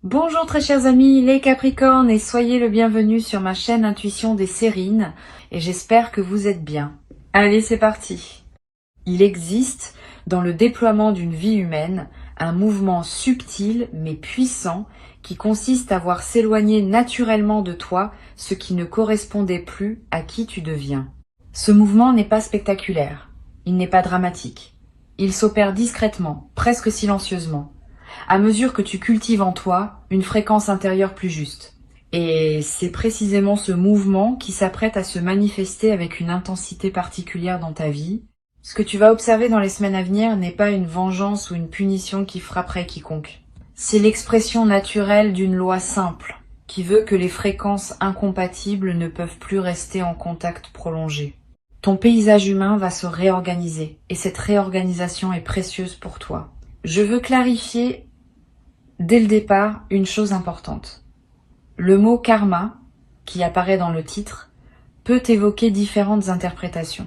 Bonjour très chers amis, les Capricornes, et soyez le bienvenu sur ma chaîne Intuition des Sérines, et j'espère que vous êtes bien. Allez, c'est parti. Il existe, dans le déploiement d'une vie humaine, un mouvement subtil mais puissant qui consiste à voir s'éloigner naturellement de toi ce qui ne correspondait plus à qui tu deviens. Ce mouvement n'est pas spectaculaire, il n'est pas dramatique. Il s'opère discrètement, presque silencieusement, à mesure que tu cultives en toi une fréquence intérieure plus juste. Et c'est précisément ce mouvement qui s'apprête à se manifester avec une intensité particulière dans ta vie. Ce que tu vas observer dans les semaines à venir n'est pas une vengeance ou une punition qui frapperait quiconque. C'est l'expression naturelle d'une loi simple, qui veut que les fréquences incompatibles ne peuvent plus rester en contact prolongé. Ton paysage humain va se réorganiser, et cette réorganisation est précieuse pour toi. Je veux clarifier dès le départ une chose importante. Le mot karma, qui apparaît dans le titre, peut évoquer différentes interprétations.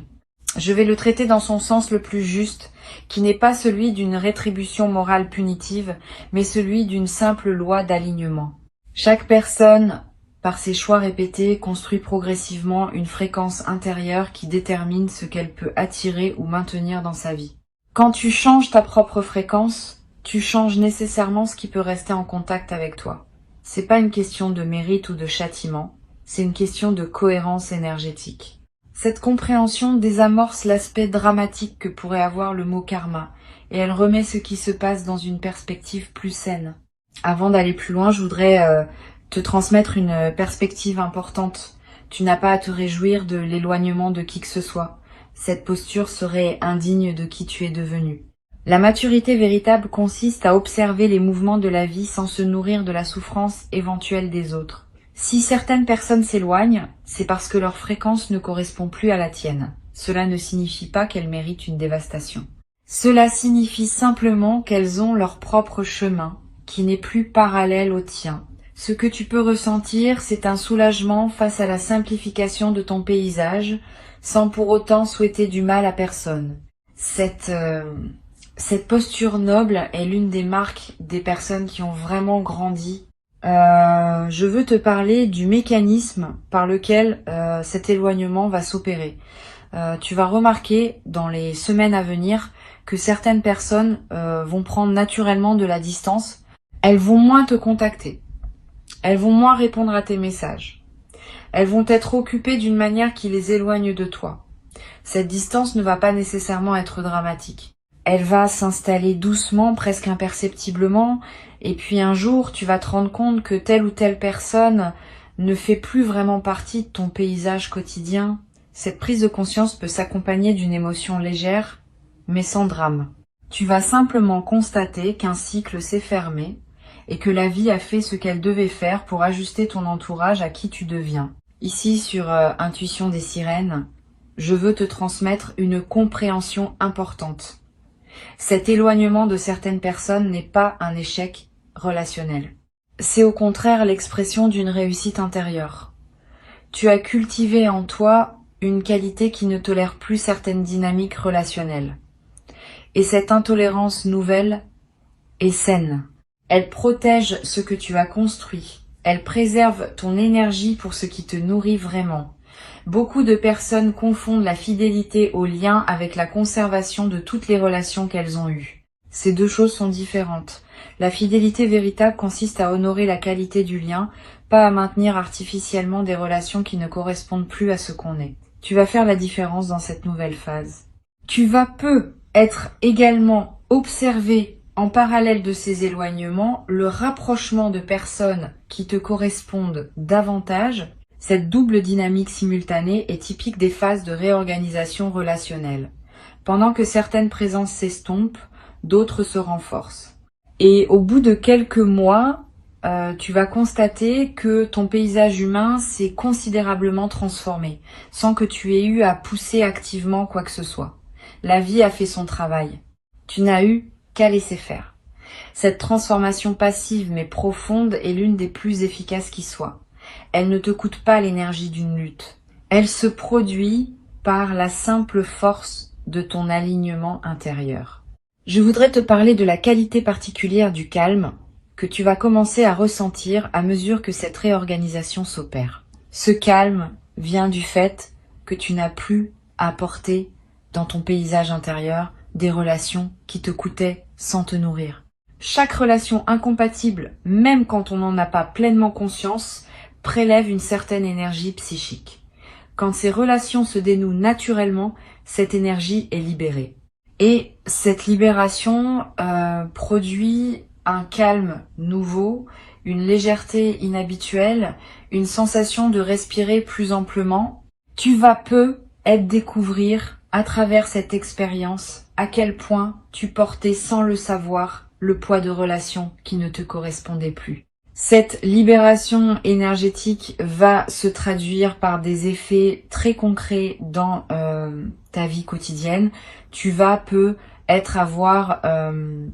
Je vais le traiter dans son sens le plus juste, qui n'est pas celui d'une rétribution morale punitive, mais celui d'une simple loi d'alignement. Chaque personne, par ses choix répétés, construit progressivement une fréquence intérieure qui détermine ce qu'elle peut attirer ou maintenir dans sa vie. Quand tu changes ta propre fréquence, tu changes nécessairement ce qui peut rester en contact avec toi. C'est pas une question de mérite ou de châtiment, c'est une question de cohérence énergétique. Cette compréhension désamorce l'aspect dramatique que pourrait avoir le mot karma, et elle remet ce qui se passe dans une perspective plus saine. Avant d'aller plus loin, je voudrais te transmettre une perspective importante. Tu n'as pas à te réjouir de l'éloignement de qui que ce soit. Cette posture serait indigne de qui tu es devenu. La maturité véritable consiste à observer les mouvements de la vie sans se nourrir de la souffrance éventuelle des autres. Si certaines personnes s'éloignent, c'est parce que leur fréquence ne correspond plus à la tienne. Cela ne signifie pas qu'elles méritent une dévastation. Cela signifie simplement qu'elles ont leur propre chemin, qui n'est plus parallèle au tien. Ce que tu peux ressentir, c'est un soulagement face à la simplification de ton paysage, sans pour autant souhaiter du mal à personne. Cette posture noble est l'une des marques des personnes qui ont vraiment grandi. Je veux te parler du mécanisme par lequel cet éloignement va s'opérer. Tu vas remarquer dans les semaines à venir que certaines personnes vont prendre naturellement de la distance. Elles vont moins te contacter. Elles vont moins répondre à tes messages. Elles vont être occupées d'une manière qui les éloigne de toi. Cette distance ne va pas nécessairement être dramatique. Elle va s'installer doucement, presque imperceptiblement, et puis un jour, tu vas te rendre compte que telle ou telle personne ne fait plus vraiment partie de ton paysage quotidien. Cette prise de conscience peut s'accompagner d'une émotion légère, mais sans drame. Tu vas simplement constater qu'un cycle s'est fermé et que la vie a fait ce qu'elle devait faire pour ajuster ton entourage à qui tu deviens. Ici, sur Intuition des Sirènes, je veux te transmettre une compréhension importante. Cet éloignement de certaines personnes n'est pas un échec relationnel. C'est au contraire l'expression d'une réussite intérieure. Tu as cultivé en toi une qualité qui ne tolère plus certaines dynamiques relationnelles. Et cette intolérance nouvelle est saine. Elle protège ce que tu as construit. Elle préserve ton énergie pour ce qui te nourrit vraiment. Beaucoup de personnes confondent la fidélité au lien avec la conservation de toutes les relations qu'elles ont eues. Ces deux choses sont différentes. La fidélité véritable consiste à honorer la qualité du lien, pas à maintenir artificiellement des relations qui ne correspondent plus à ce qu'on est. Tu vas faire la différence dans cette nouvelle phase. Tu vas être également observé en parallèle de ces éloignements, le rapprochement de personnes qui te correspondent davantage. Cette double dynamique simultanée est typique des phases de réorganisation relationnelle. Pendant que certaines présences s'estompent, d'autres se renforcent. Et au bout de quelques mois, tu vas constater que ton paysage humain s'est considérablement transformé, sans que tu aies eu à pousser activement quoi que ce soit. La vie a fait son travail. Tu n'as eu qu'à laisser faire. Cette transformation passive mais profonde est l'une des plus efficaces qui soit. Elle ne te coûte pas l'énergie d'une lutte. Elle se produit par la simple force de ton alignement intérieur. Je voudrais te parler de la qualité particulière du calme que tu vas commencer à ressentir à mesure que cette réorganisation s'opère. Ce calme vient du fait que tu n'as plus à porter dans ton paysage intérieur des relations qui te coûtaient sans te nourrir. Chaque relation incompatible, même quand on n'en a pas pleinement conscience, prélève une certaine énergie psychique. Quand ces relations se dénouent naturellement, cette énergie est libérée. Et cette libération produit un calme nouveau, une légèreté inhabituelle, une sensation de respirer plus amplement. Tu vas peu découvrir à travers cette expérience à quel point tu portais sans le savoir le poids de relations qui ne te correspondaient plus. Cette libération énergétique va se traduire par des effets très concrets dans ta vie quotidienne. Tu vas avoir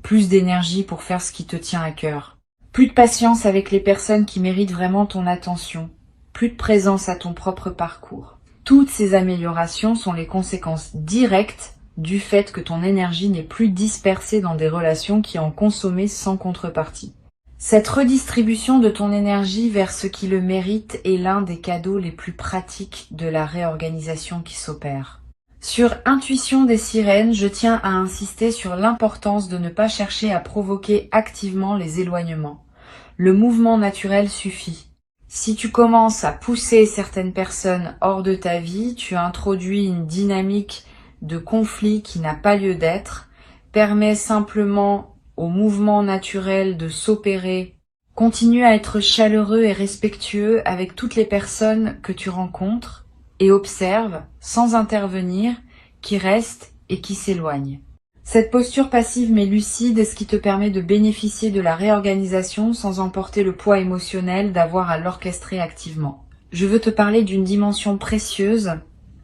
plus d'énergie pour faire ce qui te tient à cœur. Plus de patience avec les personnes qui méritent vraiment ton attention. Plus de présence à ton propre parcours. Toutes ces améliorations sont les conséquences directes du fait que ton énergie n'est plus dispersée dans des relations qui en consommaient sans contrepartie. Cette redistribution de ton énergie vers ce qui le mérite est l'un des cadeaux les plus pratiques de la réorganisation qui s'opère. Sur Intuition des sirènes, je tiens à insister sur l'importance de ne pas chercher à provoquer activement les éloignements. Le mouvement naturel suffit. Si tu commences à pousser certaines personnes hors de ta vie, tu introduis une dynamique de conflit qui n'a pas lieu d'être, permet simplement au mouvement naturel de s'opérer. Continue à être chaleureux et respectueux avec toutes les personnes que tu rencontres et observe, sans intervenir, qui restent et qui s'éloignent. Cette posture passive mais lucide est ce qui te permet de bénéficier de la réorganisation sans emporter le poids émotionnel d'avoir à l'orchestrer activement. Je veux te parler d'une dimension précieuse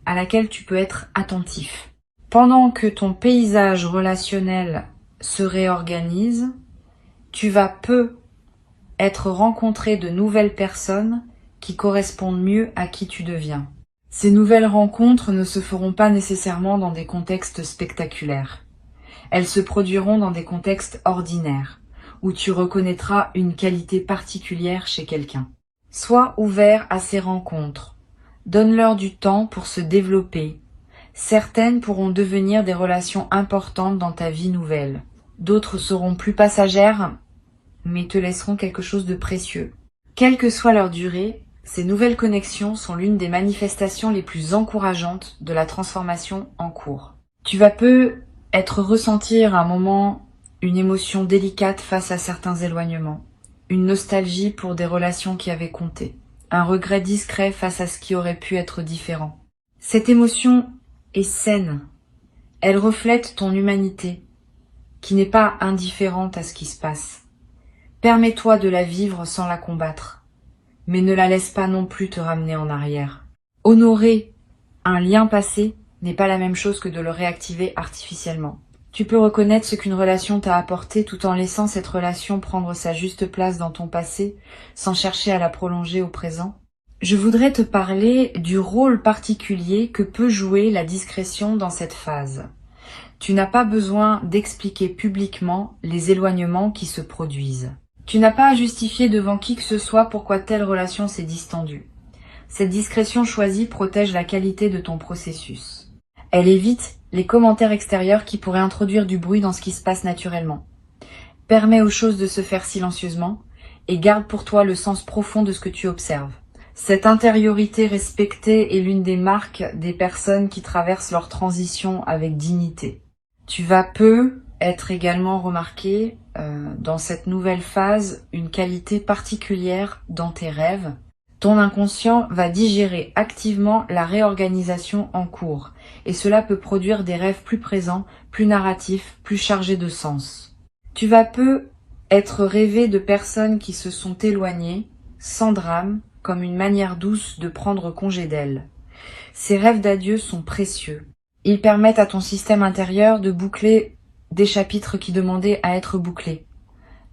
à laquelle tu peux être attentif. Pendant que ton paysage relationnel se réorganise, tu vas être rencontré de nouvelles personnes qui correspondent mieux à qui tu deviens. Ces nouvelles rencontres ne se feront pas nécessairement dans des contextes spectaculaires. Elles se produiront dans des contextes ordinaires, où tu reconnaîtras une qualité particulière chez quelqu'un. Sois ouvert à ces rencontres. Donne-leur du temps pour se développer. Certaines pourront devenir des relations importantes dans ta vie nouvelle. D'autres seront plus passagères, mais te laisseront quelque chose de précieux. Quelle que soit leur durée, ces nouvelles connexions sont l'une des manifestations les plus encourageantes de la transformation en cours. Tu vas ressentir à un moment une émotion délicate face à certains éloignements, une nostalgie pour des relations qui avaient compté, un regret discret face à ce qui aurait pu être différent. Cette émotion est saine. Elle reflète ton humanité, qui n'est pas indifférente à ce qui se passe. Permets-toi de la vivre sans la combattre, mais ne la laisse pas non plus te ramener en arrière. Honorer un lien passé n'est pas la même chose que de le réactiver artificiellement. Tu peux reconnaître ce qu'une relation t'a apporté tout en laissant cette relation prendre sa juste place dans ton passé, sans chercher à la prolonger au présent. Je voudrais te parler du rôle particulier que peut jouer la discrétion dans cette phase. Tu n'as pas besoin d'expliquer publiquement les éloignements qui se produisent. Tu n'as pas à justifier devant qui que ce soit pourquoi telle relation s'est distendue. Cette discrétion choisie protège la qualité de ton processus. Elle évite les commentaires extérieurs qui pourraient introduire du bruit dans ce qui se passe naturellement. Permet aux choses de se faire silencieusement et garde pour toi le sens profond de ce que tu observes. Cette intériorité respectée est l'une des marques des personnes qui traversent leur transition avec dignité. Tu vas être également remarqué dans cette nouvelle phase une qualité particulière dans tes rêves. Ton inconscient va digérer activement la réorganisation en cours et cela peut produire des rêves plus présents, plus narratifs, plus chargés de sens. Tu vas être rêvé de personnes qui se sont éloignées, sans drame, comme une manière douce de prendre congé d'elles. Ces rêves d'adieu sont précieux. Ils permettent à ton système intérieur de boucler des chapitres qui demandaient à être bouclés.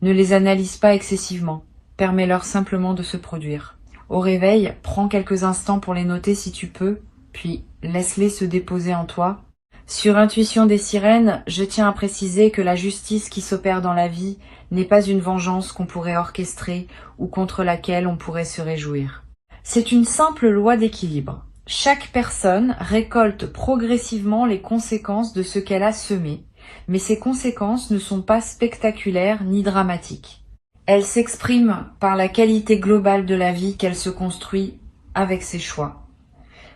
Ne les analyse pas excessivement, permets-leur simplement de se produire. Au réveil, prends quelques instants pour les noter si tu peux, puis laisse-les se déposer en toi. Sur Intuition des sirènes, je tiens à préciser que la justice qui s'opère dans la vie n'est pas une vengeance qu'on pourrait orchestrer ou contre laquelle on pourrait se réjouir. C'est une simple loi d'équilibre. Chaque personne récolte progressivement les conséquences de ce qu'elle a semé, mais ces conséquences ne sont pas spectaculaires ni dramatiques. Elles s'expriment par la qualité globale de la vie qu'elle se construit avec ses choix.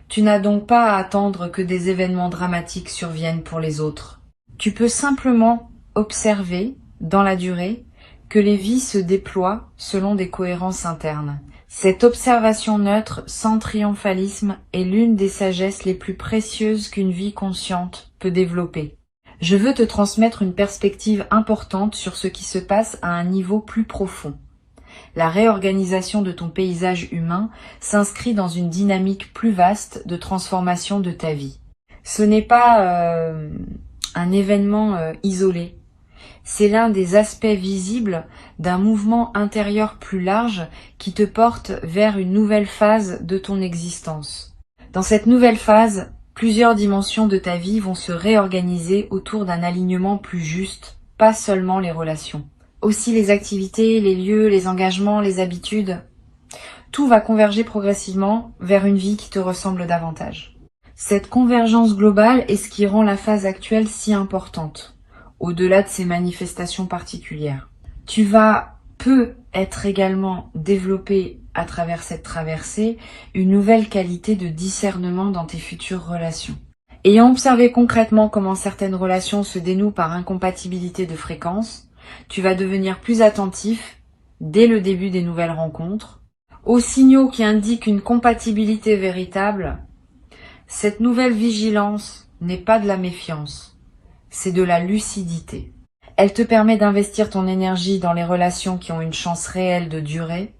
Tu n'as donc pas à attendre que des événements dramatiques surviennent pour les autres. Tu peux simplement observer, dans la durée, que les vies se déploient selon des cohérences internes. Cette observation neutre, sans triomphalisme, est l'une des sagesses les plus précieuses qu'une vie consciente peut développer. Je veux te transmettre une perspective importante sur ce qui se passe à un niveau plus profond. La réorganisation de ton paysage humain s'inscrit dans une dynamique plus vaste de transformation de ta vie. Ce n'est pas un événement isolé. C'est l'un des aspects visibles d'un mouvement intérieur plus large qui te porte vers une nouvelle phase de ton existence. Dans cette nouvelle phase, plusieurs dimensions de ta vie vont se réorganiser autour d'un alignement plus juste, pas seulement les relations. Aussi les activités, les lieux, les engagements, les habitudes. Tout va converger progressivement vers une vie qui te ressemble davantage. Cette convergence globale est ce qui rend la phase actuelle si importante, au-delà de ses manifestations particulières. Tu vas être également développé à travers cette traversée une nouvelle qualité de discernement dans tes futures relations. Ayant observé concrètement comment certaines relations se dénouent par incompatibilité de fréquence, tu vas devenir plus attentif, dès le début des nouvelles rencontres, aux signaux qui indiquent une compatibilité véritable. Cette nouvelle vigilance n'est pas de la méfiance, c'est de la lucidité. Elle te permet d'investir ton énergie dans les relations qui ont une chance réelle de durer,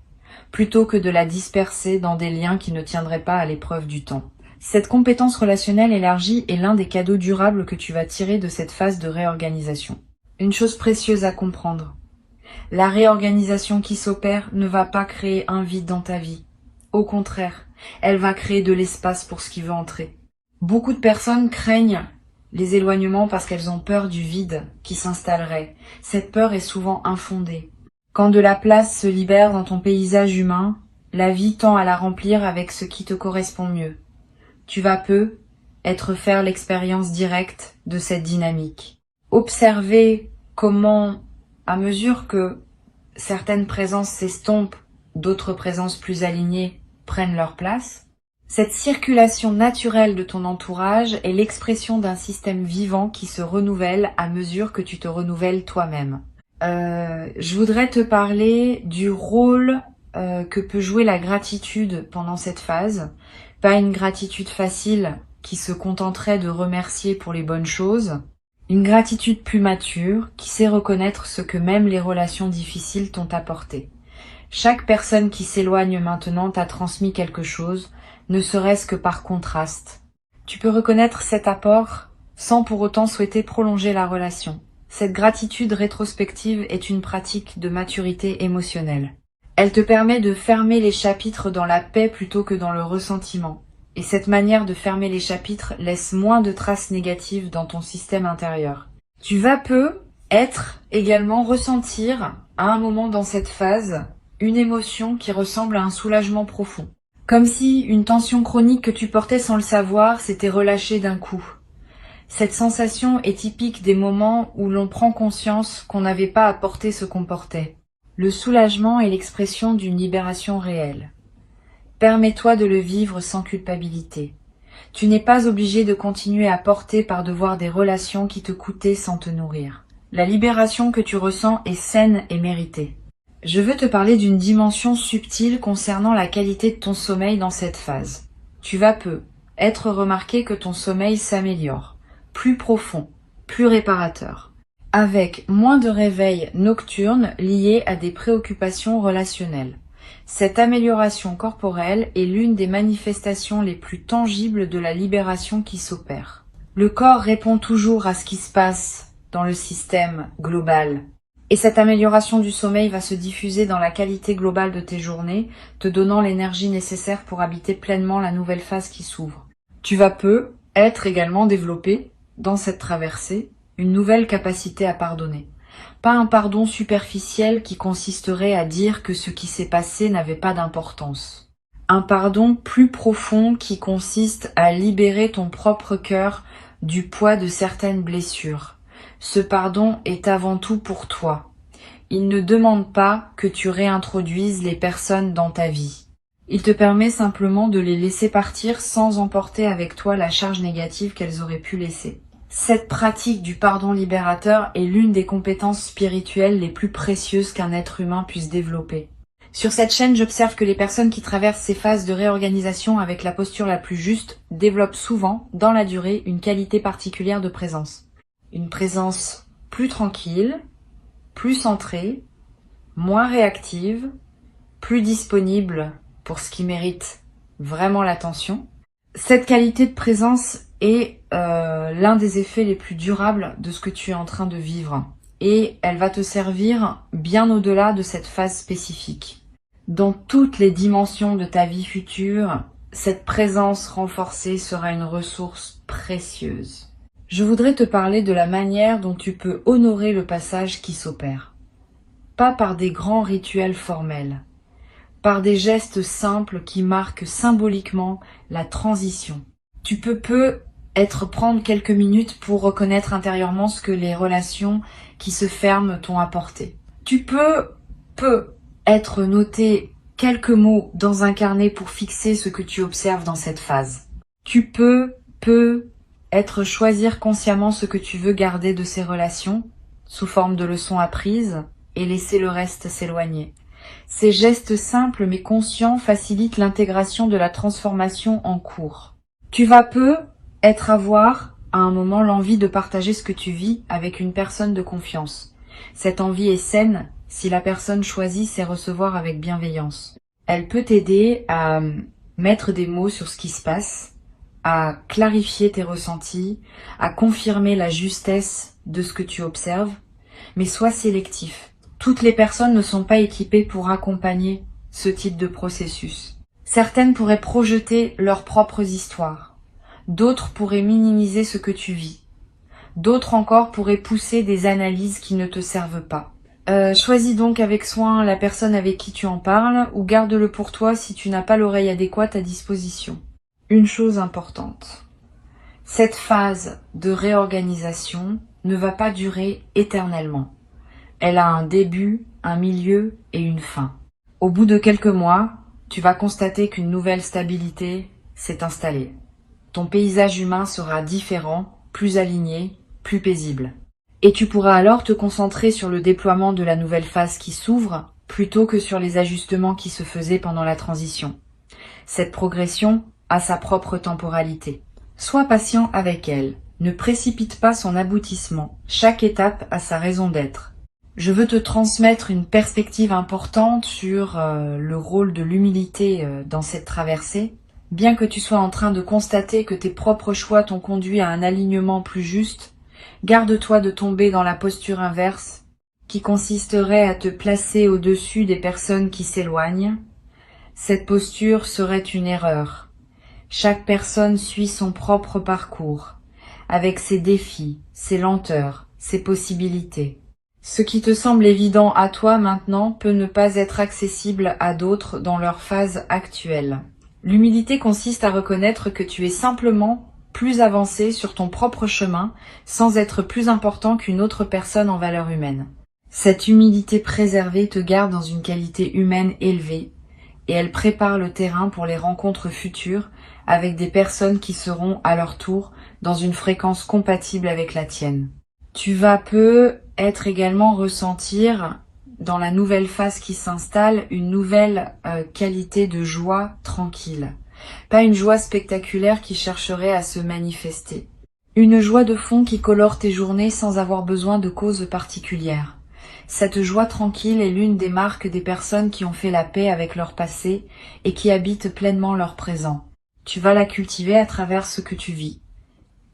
plutôt que de la disperser dans des liens qui ne tiendraient pas à l'épreuve du temps. Cette compétence relationnelle élargie est l'un des cadeaux durables que tu vas tirer de cette phase de réorganisation. Une chose précieuse à comprendre. La réorganisation qui s'opère ne va pas créer un vide dans ta vie. Au contraire, elle va créer de l'espace pour ce qui veut entrer. Beaucoup de personnes craignent les éloignements parce qu'elles ont peur du vide qui s'installerait. Cette peur est souvent infondée. Quand de la place se libère dans ton paysage humain, la vie tend à la remplir avec ce qui te correspond mieux. Tu vas faire l'expérience directe de cette dynamique. Observer comment, à mesure que certaines présences s'estompent, d'autres présences plus alignées prennent leur place. Cette circulation naturelle de ton entourage est l'expression d'un système vivant qui se renouvelle à mesure que tu te renouvelles toi-même. Je voudrais te parler du rôle que peut jouer la gratitude pendant cette phase. Pas une gratitude facile qui se contenterait de remercier pour les bonnes choses. Une gratitude plus mature qui sait reconnaître ce que même les relations difficiles t'ont apporté. Chaque personne qui s'éloigne maintenant t'a transmis quelque chose, ne serait-ce que par contraste. Tu peux reconnaître cet apport sans pour autant souhaiter prolonger la relation. Cette gratitude rétrospective est une pratique de maturité émotionnelle. Elle te permet de fermer les chapitres dans la paix plutôt que dans le ressentiment. Et cette manière de fermer les chapitres laisse moins de traces négatives dans ton système intérieur. Tu vas également ressentir, à un moment dans cette phase, une émotion qui ressemble à un soulagement profond. Comme si une tension chronique que tu portais sans le savoir s'était relâchée d'un coup. Cette sensation est typique des moments où l'on prend conscience qu'on n'avait pas à porter ce qu'on portait. Le soulagement est l'expression d'une libération réelle. Permets-toi de le vivre sans culpabilité. Tu n'es pas obligé de continuer à porter par devoir des relations qui te coûtaient sans te nourrir. La libération que tu ressens est saine et méritée. Je veux te parler d'une dimension subtile concernant la qualité de ton sommeil dans cette phase. Tu vas être remarqué que ton sommeil s'améliore, plus profond, plus réparateur, avec moins de réveils nocturnes liés à des préoccupations relationnelles. Cette amélioration corporelle est l'une des manifestations les plus tangibles de la libération qui s'opère. Le corps répond toujours à ce qui se passe dans le système global. Et cette amélioration du sommeil va se diffuser dans la qualité globale de tes journées, te donnant l'énergie nécessaire pour habiter pleinement la nouvelle phase qui s'ouvre. Tu vas être également développé dans cette traversée, une nouvelle capacité à pardonner. Pas un pardon superficiel qui consisterait à dire que ce qui s'est passé n'avait pas d'importance. Un pardon plus profond qui consiste à libérer ton propre cœur du poids de certaines blessures. Ce pardon est avant tout pour toi. Il ne demande pas que tu réintroduises les personnes dans ta vie. Il te permet simplement de les laisser partir sans emporter avec toi la charge négative qu'elles auraient pu laisser. Cette pratique du pardon libérateur est l'une des compétences spirituelles les plus précieuses qu'un être humain puisse développer. Sur cette chaîne, j'observe que les personnes qui traversent ces phases de réorganisation avec la posture la plus juste développent souvent, dans la durée, une qualité particulière de présence. Une présence plus tranquille, plus centrée, moins réactive, plus disponible pour ce qui mérite vraiment l'attention. Cette qualité de présence est l'un des effets les plus durables de ce que tu es en train de vivre. Et elle va te servir bien au-delà de cette phase spécifique. Dans toutes les dimensions de ta vie future, cette présence renforcée sera une ressource précieuse. Je voudrais te parler de la manière dont tu peux honorer le passage qui s'opère. Pas par des grands rituels formels, par des gestes simples qui marquent symboliquement la transition. Tu peux prendre quelques minutes pour reconnaître intérieurement ce que les relations qui se ferment t'ont apporté. Tu peux être noté quelques mots dans un carnet pour fixer ce que tu observes dans cette phase. Tu peux choisir consciemment ce que tu veux garder de ces relations sous forme de leçons apprises et laisser le reste s'éloigner. Ces gestes simples mais conscients facilitent l'intégration de la transformation en cours. Tu vas avoir à un moment l'envie de partager ce que tu vis avec une personne de confiance. Cette envie est saine si la personne choisit sait recevoir avec bienveillance. Elle peut t'aider à mettre des mots sur ce qui se passe, à clarifier tes ressentis, à confirmer la justesse de ce que tu observes, mais sois sélectif. Toutes les personnes ne sont pas équipées pour accompagner ce type de processus. Certaines pourraient projeter leurs propres histoires. D'autres pourraient minimiser ce que tu vis. D'autres encore pourraient pousser des analyses qui ne te servent pas. Choisis donc avec soin la personne avec qui tu en parles ou garde-le pour toi si tu n'as pas l'oreille adéquate à disposition. Une chose importante. Cette phase de réorganisation ne va pas durer éternellement. Elle a un début, un milieu et une fin. Au bout de quelques mois, tu vas constater qu'une nouvelle stabilité s'est installée. Ton paysage humain sera différent, plus aligné, plus paisible. Et tu pourras alors te concentrer sur le déploiement de la nouvelle phase qui s'ouvre, plutôt que sur les ajustements qui se faisaient pendant la transition. Cette progression a sa propre temporalité. Sois patient avec elle. Ne précipite pas son aboutissement. Chaque étape a sa raison d'être. Je veux te transmettre une perspective importante sur le rôle de l'humilité dans cette traversée. Bien que tu sois en train de constater que tes propres choix t'ont conduit à un alignement plus juste, garde-toi de tomber dans la posture inverse, qui consisterait à te placer au-dessus des personnes qui s'éloignent. Cette posture serait une erreur. Chaque personne suit son propre parcours, avec ses défis, ses lenteurs, ses possibilités. Ce qui te semble évident à toi maintenant peut ne pas être accessible à d'autres dans leur phase actuelle. L'humilité consiste à reconnaître que tu es simplement plus avancé sur ton propre chemin sans être plus important qu'une autre personne en valeur humaine. Cette humilité préservée te garde dans une qualité humaine élevée et elle prépare le terrain pour les rencontres futures avec des personnes qui seront à leur tour dans une fréquence compatible avec la tienne. Tu vas être également ressentir dans la nouvelle phase qui s'installe une nouvelle qualité de joie tranquille. Pas une joie spectaculaire qui chercherait à se manifester. Une joie de fond qui colore tes journées sans avoir besoin de causes particulières. Cette joie tranquille est l'une des marques des personnes qui ont fait la paix avec leur passé et qui habitent pleinement leur présent. Tu vas la cultiver à travers ce que tu vis.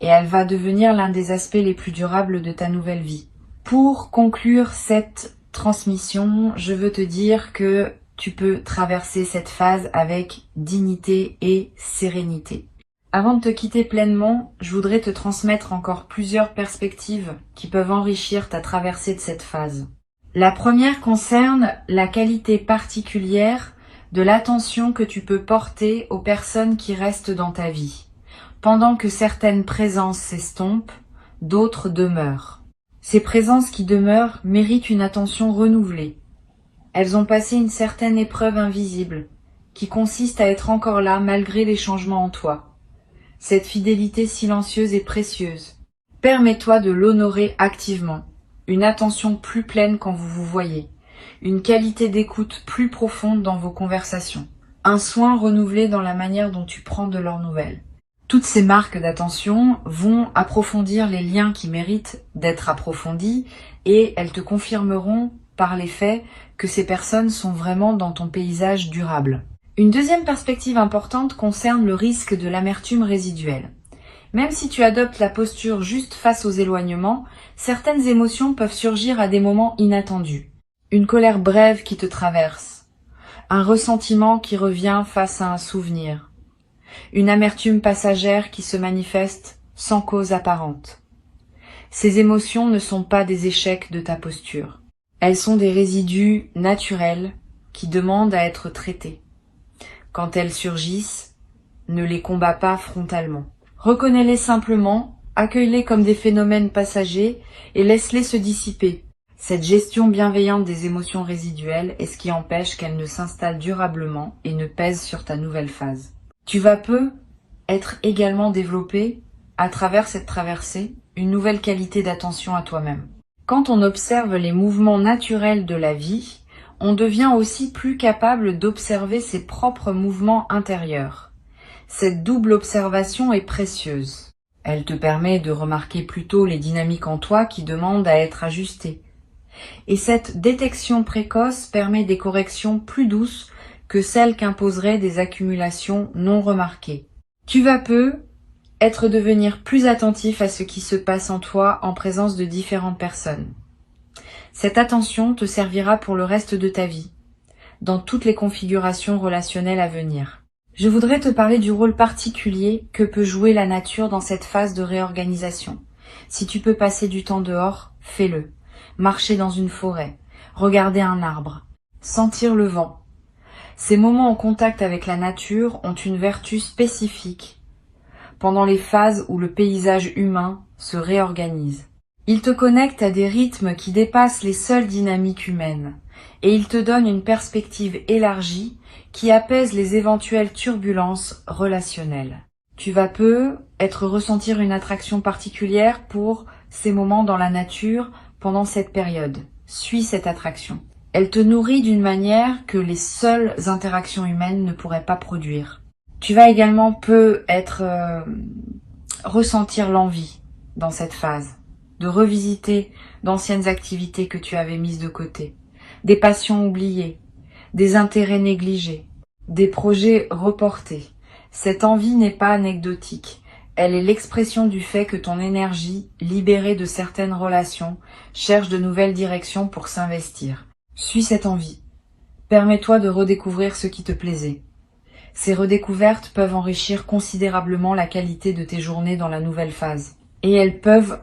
Et elle va devenir l'un des aspects les plus durables de ta nouvelle vie. Pour conclure cette transmission, je veux te dire que tu peux traverser cette phase avec dignité et sérénité. Avant de te quitter pleinement, je voudrais te transmettre encore plusieurs perspectives qui peuvent enrichir ta traversée de cette phase. La première concerne la qualité particulière de l'attention que tu peux porter aux personnes qui restent dans ta vie. Pendant que certaines présences s'estompent, d'autres demeurent. Ces présences qui demeurent méritent une attention renouvelée. Elles ont passé une certaine épreuve invisible, qui consiste à être encore là malgré les changements en toi. Cette fidélité silencieuse est précieuse. Permets-toi de l'honorer activement. Une attention plus pleine quand vous vous voyez. Une qualité d'écoute plus profonde dans vos conversations. Un soin renouvelé dans la manière dont tu prends de leurs nouvelles. Toutes ces marques d'attention vont approfondir les liens qui méritent d'être approfondis et elles te confirmeront par les faits que ces personnes sont vraiment dans ton paysage durable. Une deuxième perspective importante concerne le risque de l'amertume résiduelle. Même si tu adoptes la posture juste face aux éloignements, certaines émotions peuvent surgir à des moments inattendus. Une colère brève qui te traverse, un ressentiment qui revient face à un souvenir, une amertume passagère qui se manifeste sans cause apparente. Ces émotions ne sont pas des échecs de ta posture. Elles sont des résidus naturels qui demandent à être traités. Quand elles surgissent, ne les combats pas frontalement. Reconnais-les simplement, accueille-les comme des phénomènes passagers et laisse-les se dissiper. Cette gestion bienveillante des émotions résiduelles est ce qui empêche qu'elles ne s'installent durablement et ne pèsent sur ta nouvelle phase. Tu vas peu être également développé, à travers cette traversée, une nouvelle qualité d'attention à toi-même. Quand on observe les mouvements naturels de la vie, on devient aussi plus capable d'observer ses propres mouvements intérieurs. Cette double observation est précieuse. Elle te permet de remarquer plutôt les dynamiques en toi qui demandent à être ajustées. Et cette détection précoce permet des corrections plus douces que celles qu'imposeraient des accumulations non remarquées. Tu vas peu devenir plus attentif à ce qui se passe en toi en présence de différentes personnes. Cette attention te servira pour le reste de ta vie, dans toutes les configurations relationnelles à venir. Je voudrais te parler du rôle particulier que peut jouer la nature dans cette phase de réorganisation. Si tu peux passer du temps dehors, fais-le. Marcher dans une forêt, regarder un arbre, sentir le vent. Ces moments en contact avec la nature ont une vertu spécifique pendant les phases où le paysage humain se réorganise. Ils te connectent à des rythmes qui dépassent les seules dynamiques humaines et ils te donnent une perspective élargie qui apaise les éventuelles turbulences relationnelles. Tu vas peu ressentir une attraction particulière pour ces moments dans la nature pendant cette période. Suis cette attraction. Elle te nourrit d'une manière que les seules interactions humaines ne pourraient pas produire. Tu vas également ressentir l'envie dans cette phase, de revisiter d'anciennes activités que tu avais mises de côté, des passions oubliées, des intérêts négligés, des projets reportés. Cette envie n'est pas anecdotique, elle est l'expression du fait que ton énergie, libérée de certaines relations, cherche de nouvelles directions pour s'investir. Suis cette envie. Permets-toi de redécouvrir ce qui te plaisait. Ces redécouvertes peuvent enrichir considérablement la qualité de tes journées dans la nouvelle phase. Et elles peuvent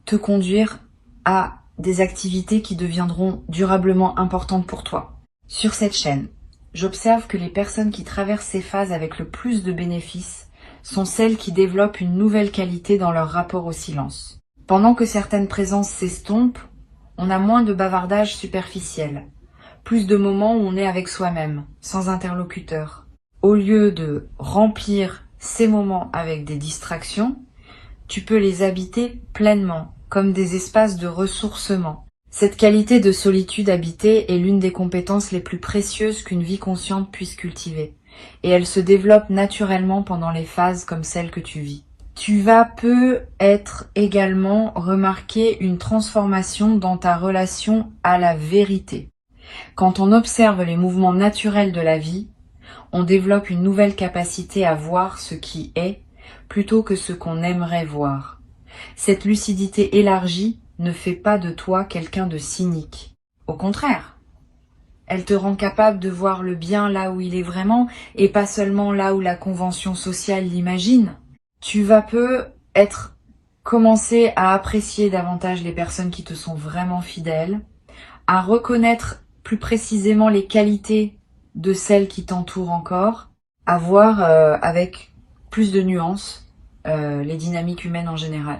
te conduire à des activités qui deviendront durablement importantes pour toi. Sur cette chaîne, j'observe que les personnes qui traversent ces phases avec le plus de bénéfices sont celles qui développent une nouvelle qualité dans leur rapport au silence. Pendant que certaines présences s'estompent, on a moins de bavardage superficiel, plus de moments où on est avec soi-même, sans interlocuteur. Au lieu de remplir ces moments avec des distractions, tu peux les habiter pleinement, comme des espaces de ressourcement. Cette qualité de solitude habitée est l'une des compétences les plus précieuses qu'une vie consciente puisse cultiver, et elle se développe naturellement pendant les phases comme celle que tu vis. Tu vas peu également remarquer une transformation dans ta relation à la vérité. Quand on observe les mouvements naturels de la vie, on développe une nouvelle capacité à voir ce qui est plutôt que ce qu'on aimerait voir. Cette lucidité élargie ne fait pas de toi quelqu'un de cynique. Au contraire, elle te rend capable de voir le bien là où il est vraiment et pas seulement là où la convention sociale l'imagine. Tu vas commencer à apprécier davantage les personnes qui te sont vraiment fidèles, à reconnaître plus précisément les qualités de celles qui t'entourent encore, à voir avec plus de nuances les dynamiques humaines en général.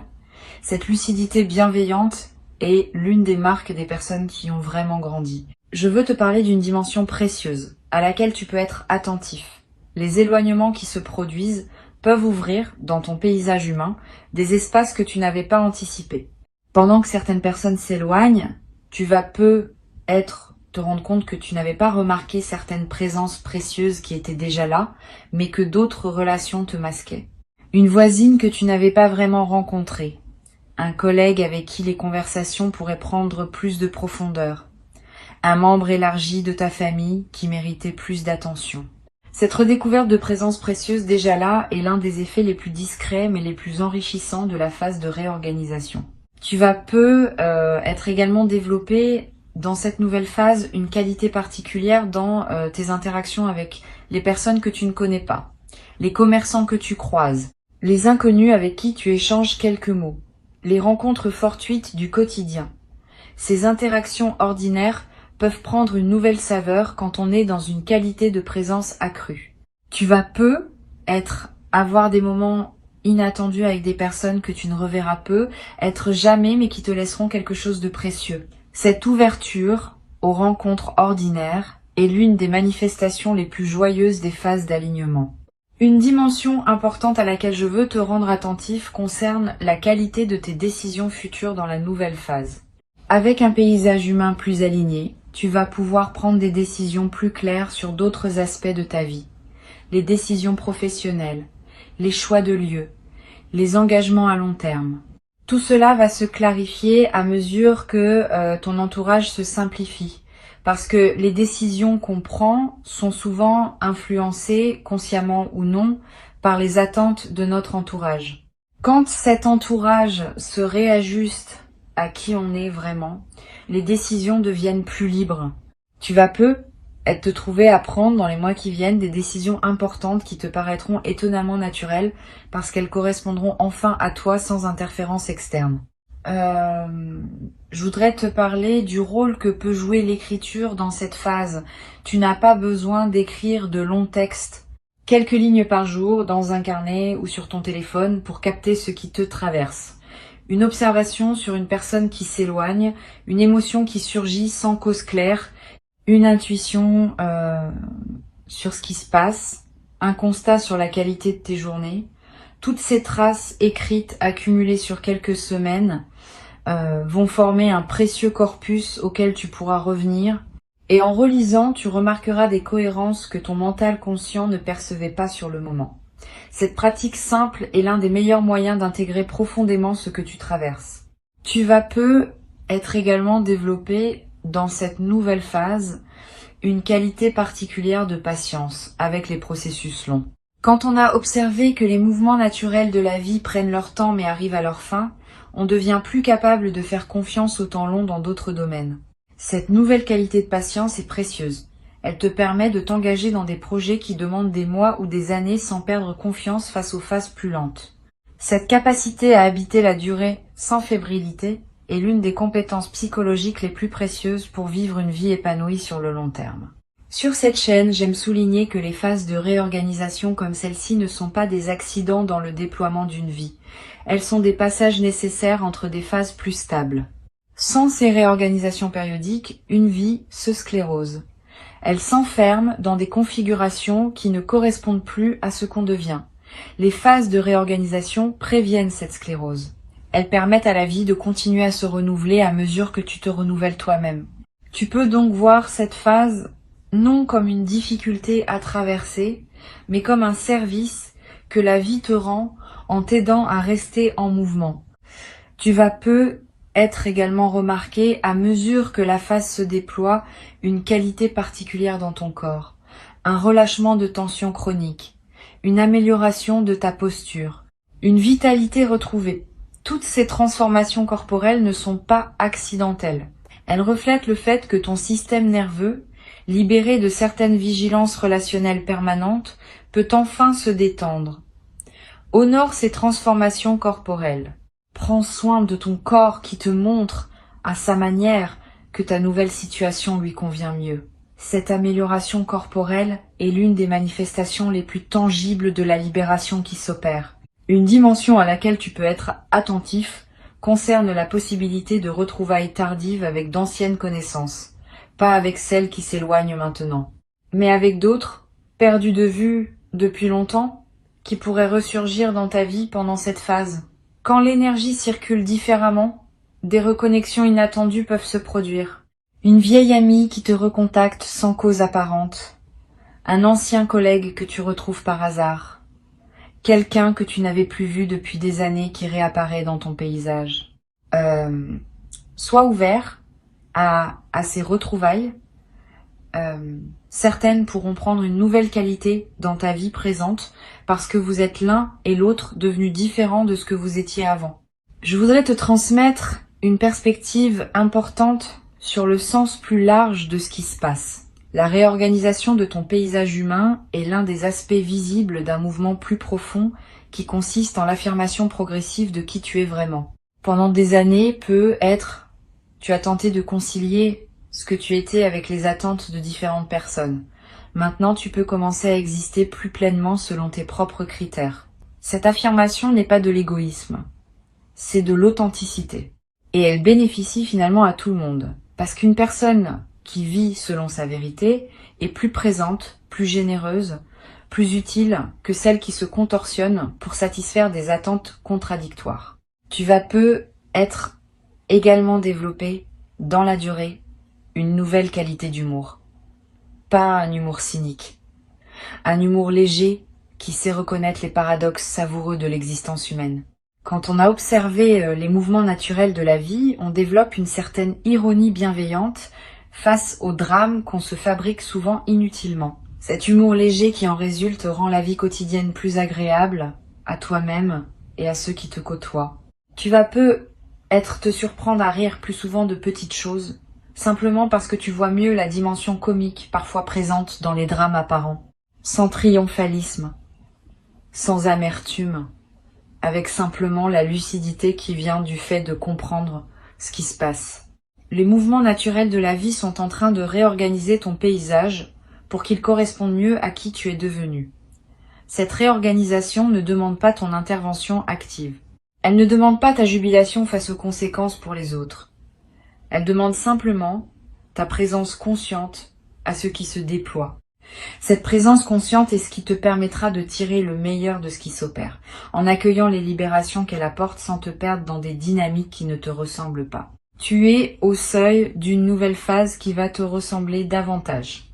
Cette lucidité bienveillante est l'une des marques des personnes qui ont vraiment grandi. Je veux te parler d'une dimension précieuse, à laquelle tu peux être attentif. Les éloignements qui se produisent peuvent ouvrir, dans ton paysage humain, des espaces que tu n'avais pas anticipés. Pendant que certaines personnes s'éloignent, tu vas te rendre compte que tu n'avais pas remarqué certaines présences précieuses qui étaient déjà là, mais que d'autres relations te masquaient. Une voisine que tu n'avais pas vraiment rencontrée, un collègue avec qui les conversations pourraient prendre plus de profondeur, un membre élargi de ta famille qui méritait plus d'attention. Cette redécouverte de présence précieuse déjà là est l'un des effets les plus discrets mais les plus enrichissants de la phase de réorganisation. Tu vas être également développé dans cette nouvelle phase une qualité particulière dans tes interactions avec les personnes que tu ne connais pas, les commerçants que tu croises, les inconnus avec qui tu échanges quelques mots, les rencontres fortuites du quotidien. Ces interactions ordinaires peuvent prendre une nouvelle saveur quand on est dans une qualité de présence accrue. Tu vas avoir des moments inattendus avec des personnes que tu ne reverras peu, être jamais mais qui te laisseront quelque chose de précieux. Cette ouverture aux rencontres ordinaires est l'une des manifestations les plus joyeuses des phases d'alignement. Une dimension importante à laquelle je veux te rendre attentif concerne la qualité de tes décisions futures dans la nouvelle phase. Avec un paysage humain plus aligné, tu vas pouvoir prendre des décisions plus claires sur d'autres aspects de ta vie. Les décisions professionnelles, les choix de lieu, les engagements à long terme. Tout cela va se clarifier à mesure que ton entourage se simplifie. Parce que les décisions qu'on prend sont souvent influencées, consciemment ou non, par les attentes de notre entourage. Quand cet entourage se réajuste à qui on est vraiment, les décisions deviennent plus libres. Tu vas te trouver à prendre dans les mois qui viennent des décisions importantes qui te paraîtront étonnamment naturelles parce qu'elles correspondront enfin à toi sans interférence externe. Je voudrais te parler du rôle que peut jouer l'écriture dans cette phase. Tu n'as pas besoin d'écrire de longs textes, quelques lignes par jour dans un carnet ou sur ton téléphone pour capter ce qui te traverse. Une observation sur une personne qui s'éloigne, une émotion qui surgit sans cause claire, une intuition sur ce qui se passe, un constat sur la qualité de tes journées. Toutes ces traces écrites accumulées sur quelques semaines vont former un précieux corpus auquel tu pourras revenir. Et en relisant, tu remarqueras des cohérences que ton mental conscient ne percevait pas sur le moment. Cette pratique simple est l'un des meilleurs moyens d'intégrer profondément ce que tu traverses. Tu vas être également développé dans cette nouvelle phase une qualité particulière de patience avec les processus longs. Quand on a observé que les mouvements naturels de la vie prennent leur temps mais arrivent à leur fin, on devient plus capable de faire confiance au temps long dans d'autres domaines. Cette nouvelle qualité de patience est précieuse. Elle te permet de t'engager dans des projets qui demandent des mois ou des années sans perdre confiance face aux phases plus lentes. Cette capacité à habiter la durée sans fébrilité est l'une des compétences psychologiques les plus précieuses pour vivre une vie épanouie sur le long terme. Sur cette chaîne, j'aime souligner que les phases de réorganisation comme celle-ci ne sont pas des accidents dans le déploiement d'une vie. Elles sont des passages nécessaires entre des phases plus stables. Sans ces réorganisations périodiques, une vie se sclérose. Elle s'enferme dans des configurations qui ne correspondent plus à ce qu'on devient. Les phases de réorganisation préviennent cette sclérose. Elles permettent à la vie de continuer à se renouveler à mesure que tu te renouvelles toi-même. Tu peux donc voir cette phase non comme une difficulté à traverser, mais comme un service que la vie te rend en t'aidant à rester en mouvement. Tu vas être également remarqué à mesure que la phase se déploie une qualité particulière dans ton corps, un relâchement de tension chronique, une amélioration de ta posture, une vitalité retrouvée. Toutes ces transformations corporelles ne sont pas accidentelles. Elles reflètent le fait que ton système nerveux, libéré de certaines vigilances relationnelles permanentes, peut enfin se détendre. Honore ces transformations corporelles. Prends soin de ton corps qui te montre, à sa manière, que ta nouvelle situation lui convient mieux. Cette amélioration corporelle est l'une des manifestations les plus tangibles de la libération qui s'opère. Une dimension à laquelle tu peux être attentif concerne la possibilité de retrouvailles tardives avec d'anciennes connaissances, pas avec celles qui s'éloignent maintenant, mais avec d'autres, perdues de vue depuis longtemps, qui pourraient ressurgir dans ta vie pendant cette phase. Quand l'énergie circule différemment, des reconnexions inattendues peuvent se produire. Une vieille amie qui te recontacte sans cause apparente, un ancien collègue que tu retrouves par hasard, quelqu'un que tu n'avais plus vu depuis des années qui réapparaît dans ton paysage. Sois ouvert à ces retrouvailles. Certaines pourront prendre une nouvelle qualité dans ta vie présente parce que vous êtes l'un et l'autre devenus différents de ce que vous étiez avant. Je voudrais te transmettre une perspective importante sur le sens plus large de ce qui se passe. La réorganisation de ton paysage humain est l'un des aspects visibles d'un mouvement plus profond qui consiste en l'affirmation progressive de qui tu es vraiment. Pendant des années, tu as tenté de concilier ce que tu étais avec les attentes de différentes personnes. Maintenant, tu peux commencer à exister plus pleinement selon tes propres critères. Cette affirmation n'est pas de l'égoïsme, c'est de l'authenticité. Et elle bénéficie finalement à tout le monde. Parce qu'une personne qui vit selon sa vérité est plus présente, plus généreuse, plus utile que celle qui se contorsionne pour satisfaire des attentes contradictoires. Tu vas être également développé dans la durée une nouvelle qualité d'humour. Pas un humour cynique. Un humour léger qui sait reconnaître les paradoxes savoureux de l'existence humaine. Quand on a observé les mouvements naturels de la vie, on développe une certaine ironie bienveillante face aux drames qu'on se fabrique souvent inutilement. Cet humour léger qui en résulte rend la vie quotidienne plus agréable à toi-même et à ceux qui te côtoient. Tu vas te surprendre à rire plus souvent de petites choses, simplement parce que tu vois mieux la dimension comique parfois présente dans les drames apparents. Sans triomphalisme, sans amertume, avec simplement la lucidité qui vient du fait de comprendre ce qui se passe. Les mouvements naturels de la vie sont en train de réorganiser ton paysage pour qu'il corresponde mieux à qui tu es devenu. Cette réorganisation ne demande pas ton intervention active. Elle ne demande pas ta jubilation face aux conséquences pour les autres. Elle demande simplement ta présence consciente à ce qui se déploie. Cette présence consciente est ce qui te permettra de tirer le meilleur de ce qui s'opère, en accueillant les libérations qu'elle apporte sans te perdre dans des dynamiques qui ne te ressemblent pas. Tu es au seuil d'une nouvelle phase qui va te ressembler davantage.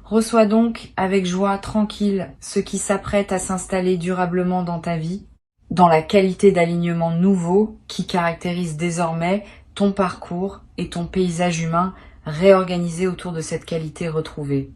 Reçois donc avec joie tranquille ce qui s'apprête à s'installer durablement dans ta vie, dans la qualité d'alignement nouveau qui caractérise désormais ton parcours et ton paysage humain réorganisé autour de cette qualité retrouvée.